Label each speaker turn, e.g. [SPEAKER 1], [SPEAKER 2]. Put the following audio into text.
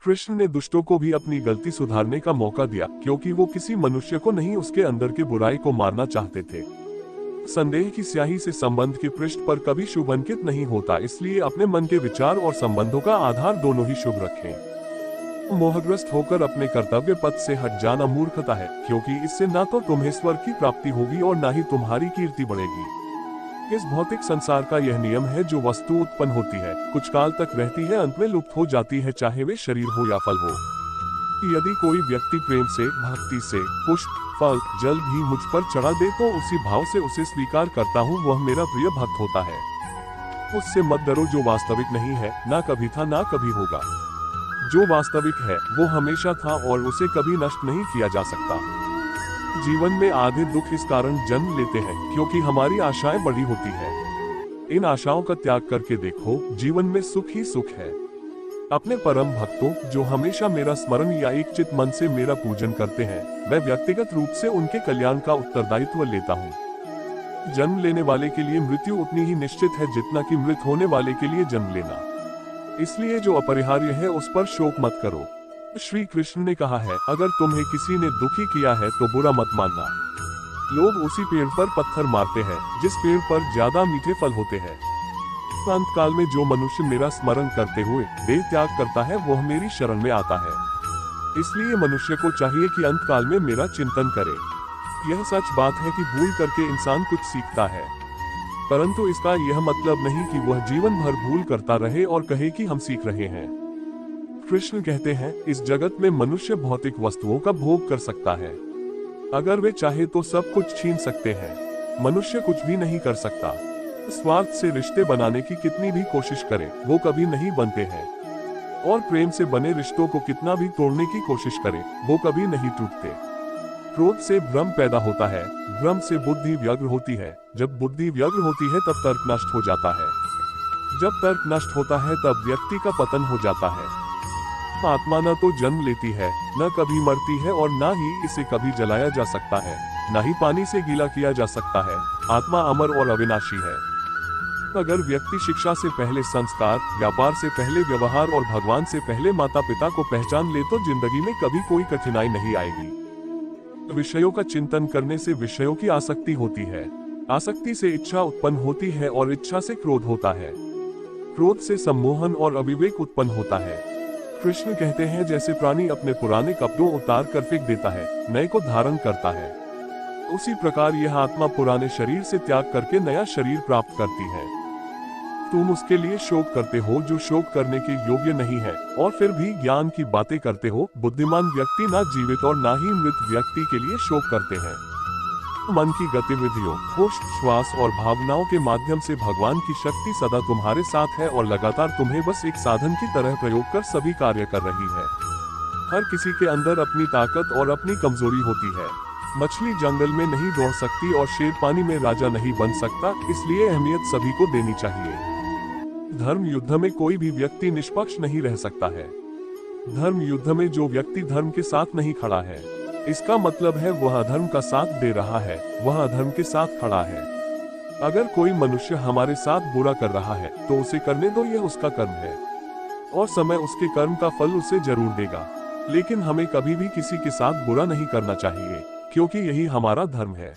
[SPEAKER 1] कृष्ण ने दुष्टों को भी अपनी गलती सुधारने का मौका दिया, क्योंकि वो किसी मनुष्य को नहीं, उसके अंदर के बुराई को मारना चाहते थे। संदेह की स्याही से संबंध के पृष्ठ पर कभी शुभ अंकित नहीं होता, इसलिए अपने मन के विचार और संबंधों का आधार दोनों ही शुभ रखें। मोहग्रस्त होकर अपने कर्तव्य पथ से हट जाना मूर्खता है, क्योंकि इससे ना तो तुम्हें स्वर्ग की प्राप्ति होगी और ना ही तुम्हारी कीर्ति बढ़ेगी। इस भौतिक संसार का यह नियम है, जो वस्तु उत्पन्न होती है, कुछ काल तक रहती है, अंत में लुप्त हो जाती है, चाहे वे शरीर हो या फल हो। यदि कोई व्यक्ति प्रेम से, भक्ति से पुष्प, फल, जल भी मुझ पर चढ़ा दे तो उसी भाव से उसे स्वीकार करता हूँ, वह मेरा प्रिय भक्त होता है। उससे मत डरो, जो वास्तविक नहीं है, ना कभी था ना कभी होगा। जो वास्तविक है वो हमेशा था और उसे कभी नष्ट नहीं किया जा सकता। जीवन में आधे दुख इस कारण जन्म लेते हैं क्योंकि हमारी आशाएं बड़ी होती है। इन आशाओं का त्याग करके देखो, जीवन में सुख ही सुख है। अपने परम भक्तों, जो हमेशा मेरा स्मरण या एक चित मन से मेरा पूजन करते हैं, मैं व्यक्तिगत रूप से उनके कल्याण का उत्तरदायित्व लेता हूँ। जन्म लेने वाले के लिए मृत्यु उतनी ही निश्चित है जितना कि मृत होने वाले के लिए जन्म लेना। इसलिए जो अपरिहार्य है उस पर शोक मत करो। श्री कृष्ण ने कहा है, अगर तुम्हें किसी ने दुखी किया है तो बुरा मत मानना। लोग उसी पेड़ पर पत्थर मारते हैं जिस पेड़ पर ज्यादा मीठे फल होते हैं। अंत काल में जो मनुष्य मेरा स्मरण करते हुए देह त्याग करता है, वह मेरी शरण में आता है। इसलिए मनुष्य को चाहिए कि अंत काल में मेरा चिंतन करे। यह सच बात है कि भूल करके इंसान कुछ सीखता है, परंतु इसका यह मतलब नहीं कि वह जीवन भर भूल करता रहे और कहे कि हम सीख रहे हैं। कृष्ण कहते हैं, इस जगत में मनुष्य भौतिक वस्तुओं का भोग कर सकता है। अगर वे चाहे तो सब कुछ छीन सकते हैं। मनुष्य कुछ भी नहीं कर सकता। स्वार्थ से रिश्ते बनाने की कितनी भी कोशिश करे, वो कभी नहीं बनते हैं। और प्रेम से बने रिश्तों को कितना भी तोड़ने की कोशिश करे, वो कभी नहीं टूटते। क्रोध से भ्रम पैदा होता है, भ्रम से बुद्धि व्यग्र होती है, जब बुद्धि व्यग्र होती है तब तर्क नष्ट हो जाता है, जब तर्क नष्ट होता है तब व्यक्ति का पतन हो जाता है। आत्मा न तो जन्म लेती है, न कभी मरती है और न ही इसे कभी जलाया जा सकता है, न ही पानी से गीला किया जा सकता है। आत्मा अमर और अविनाशी है। अगर व्यक्ति शिक्षा से पहले संस्कार, व्यापार से पहले व्यवहार और भगवान से पहले माता पिता को पहचान ले तो जिंदगी में कभी कोई कठिनाई नहीं आएगी। विषयों का चिंतन करने से विषयों की आसक्ति होती है, आसक्ति से इच्छा उत्पन्न होती है और इच्छा से क्रोध होता है, क्रोध से सम्मोहन और अविवेक उत्पन्न होता है। कृष्ण कहते हैं, जैसे प्राणी अपने पुराने कपड़ों उतार कर फेंक देता है, नए को धारण करता है, उसी प्रकार यह आत्मा पुराने शरीर से त्याग करके नया शरीर प्राप्त करती है। तुम उसके लिए शोक करते हो जो शोक करने के योग्य नहीं है, और फिर भी ज्ञान की बातें करते हो। बुद्धिमान व्यक्ति ना जीवित और ना ही मृत व्यक्ति के लिए शोक करते हैं। मन की गतिविधियों, होश, श्वास और भावनाओं के माध्यम से भगवान की शक्ति सदा तुम्हारे साथ है और लगातार तुम्हें बस एक साधन की तरह प्रयोग कर सभी कार्य कर रही है। हर किसी के अंदर अपनी ताकत और अपनी कमजोरी होती है। मछली जंगल में नहीं दौड़ सकती और शेर पानी में राजा नहीं बन सकता, इसलिए अहमियत सभी को देनी चाहिए। धर्म युद्ध में कोई भी व्यक्ति निष्पक्ष नहीं रह सकता है। धर्म युद्ध में जो व्यक्ति धर्म के साथ नहीं खड़ा है, इसका मतलब है वह अधर्म का साथ दे रहा है, वह अधर्म के साथ खड़ा है। अगर कोई मनुष्य हमारे साथ बुरा कर रहा है तो उसे करने दो, यह उसका कर्म है और समय उसके कर्म का फल उसे जरूर देगा। लेकिन हमें कभी भी किसी के साथ बुरा नहीं करना चाहिए, क्योंकि यही हमारा धर्म है।